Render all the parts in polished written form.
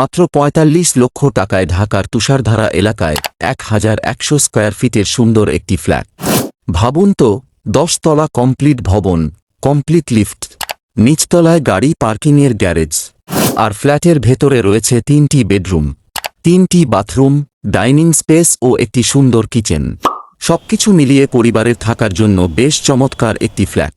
মাত্র ৪৫ লক্ষ টাকায় ঢাকার তুষারধারা এলাকায় ১,১০০ স্কয়ার ফিটের সুন্দর একটি ফ্ল্যাট। ভাবুন তো, ১০ তলা কমপ্লিট ভবন, কমপ্লিট লিফট, নিচতলায় গাড়ি পার্কিংয়ের গ্যারেজ, আর ফ্ল্যাটের ভেতরে রয়েছে ৩টি বেডরুম, ৩টি বাথরুম, ডাইনিং স্পেস ও একটি সুন্দর কিচেন। সবকিছু মিলিয়ে পরিবারের থাকার জন্য বেশ চমৎকার একটি ফ্ল্যাট।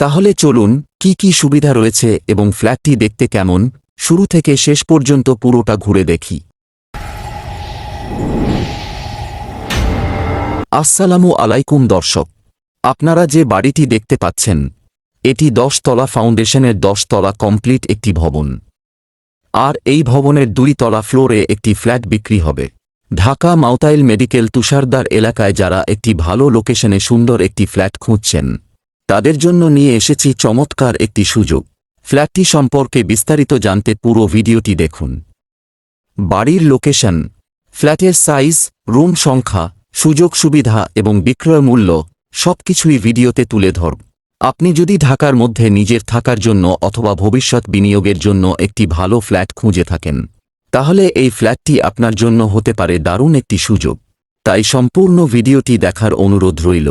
তাহলে চলুন, কি কি সুবিধা রয়েছে এবং ফ্ল্যাটটি দেখতে কেমন, শুরু থেকে শেষ পর্যন্ত পুরোটা ঘুরে দেখি। আসসালামু আলাইকুম দর্শক, আপনারা যে বাড়িটি দেখতে পাচ্ছেন, এটি ১০ তলা ফাউন্ডেশনের ১০ তলা কমপ্লিট একটি ভবন। আর এই ভবনের ২ তলা ফ্লোরে একটি ফ্ল্যাট বিক্রি হবে। ঢাকা মাওতাইল মেডিকেল তুষারদার এলাকায় যারা একটি ভালো লোকেশনে সুন্দর একটি ফ্ল্যাট খুঁজছেন, তাদের জন্য নিয়ে এসেছি চমৎকার একটি সুযোগ। ফ্ল্যাটটি সম্পর্কে বিস্তারিত জানতে পুরো ভিডিওটি দেখুন। বাড়ির লোকেশন, ফ্ল্যাটের সাইজ, রুম সংখ্যা, সুযোগ সুবিধা এবং বিক্রয় মূল্য সবকিছুই ভিডিওতে তুলে ধরব। আপনি যদি ঢাকার মধ্যে নিজের থাকার জন্য অথবা ভবিষ্যৎ বিনিয়োগের জন্য একটি ভালো ফ্ল্যাট খুঁজে থাকেন, তাহলে এই ফ্ল্যাটটি আপনার জন্য হতে পারে দারুণ একটি সুযোগ। তাই সম্পূর্ণ ভিডিওটি দেখার অনুরোধ রইল।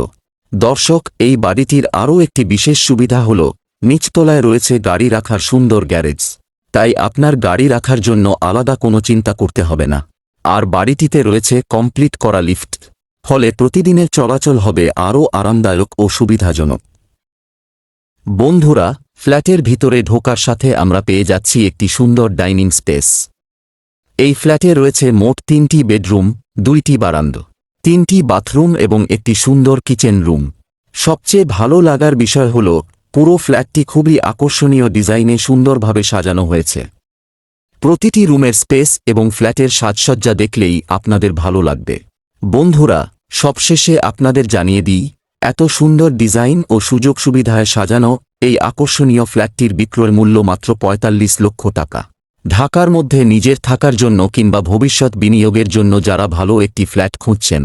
দর্শক, এই বাড়িটির আরও একটি বিশেষ সুবিধা হল নিচতলায় রয়েছে গাড়ি রাখার সুন্দর গ্যারেজ। তাই আপনার গাড়ি রাখার জন্য আলাদা কোনো চিন্তা করতে হবে না। আর বাড়িটিতে রয়েছে কমপ্লিট করা লিফট, ফলে প্রতিদিনের চলাচল হবে আরও আরামদায়ক ও সুবিধাজনক। বন্ধুরা, ফ্ল্যাটের ভিতরে ঢোকার সাথে আমরা পেয়ে যাচ্ছি একটি সুন্দর ডাইনিং স্পেস। এই ফ্ল্যাটে রয়েছে মোট ৩টি বেডরুম, ২টি বারান্দা, ৩টি বাথরুম এবং একটি সুন্দর কিচেন রুম। সবচেয়ে ভালো লাগার বিষয় হল পুরো ফ্ল্যাটটি খুবই আকর্ষণীয় ডিজাইনে সুন্দরভাবে সাজানো হয়েছে। প্রতিটি রুমের স্পেস এবং ফ্ল্যাটের সাজসজ্জা দেখলেই আপনাদের ভালো লাগবে। বন্ধুরা, সবশেষে আপনাদের জানিয়ে দিই, এত সুন্দর ডিজাইন ও সুযোগ সুবিধায় সাজানো এই আকর্ষণীয় ফ্ল্যাটটির বিক্রয় মূল্য মাত্র ৪৫ লক্ষ টাকা। ঢাকার মধ্যে নিজের থাকার জন্য কিংবা ভবিষ্যৎ বিনিয়োগের জন্য যারা ভালো একটি ফ্ল্যাট খুঁজছেন,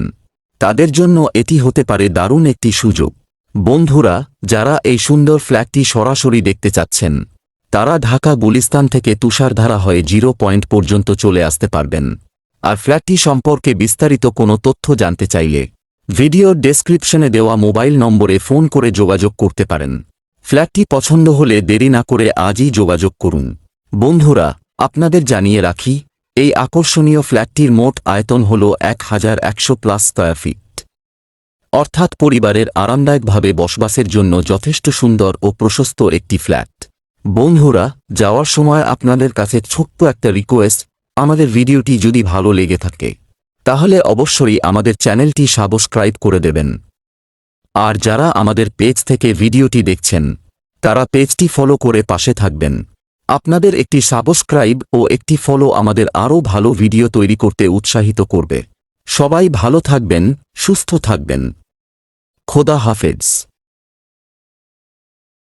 তাদের জন্য এটি হতে পারে দারুণ একটি সুযোগ। বন্ধুরা, যারা এই সুন্দর ফ্ল্যাটটি সরাসরি দেখতে চাচ্ছেন, তারা ঢাকা গুলিস্তান থেকে তুষারধারা হয়ে 0 পয়েন্ট পর্যন্ত চলে আসতে পারবেন। আর ফ্ল্যাটটি সম্পর্কে বিস্তারিত কোনো তথ্য জানতে চাইলে ভিডিওর ডেসক্রিপশনে দেওয়া মোবাইল নম্বরে ফোন করে যোগাযোগ করতে পারেন। ফ্ল্যাটটি পছন্দ হলে দেরি না করে আজই যোগাযোগ করুন। বন্ধুরা, আপনাদের জানিয়ে রাখি, এই আকর্ষণীয় ফ্ল্যাটটির মোট আয়তন হল ১,১০০+ স্কয়ার ফিট, অর্থাৎ পরিবারের আরামদায়কভাবে বসবাসের জন্য যথেষ্ট সুন্দর ও প্রশস্ত একটি ফ্ল্যাট। বন্ধুরা, যাওয়ার সময় আপনাদের কাছে ছোট্ট একটা রিকোয়েস্ট, আমাদের ভিডিওটি যদি ভালো লেগে থাকে, তাহলে অবশ্যই আমাদের চ্যানেলটি সাবস্ক্রাইব করে দেবেন। আর যারা আমাদের পেজ থেকে ভিডিওটি দেখছেন, তারা পেজটি ফলো করে পাশে থাকবেন। আপনাদের একটি সাবস্ক্রাইব ও একটি ফলো আমাদের আরও ভালো ভিডিও তৈরি করতে উৎসাহিত করবে। সবাই ভালো থাকবেন, সুস্থ থাকবেন। খোদা হাফেজ।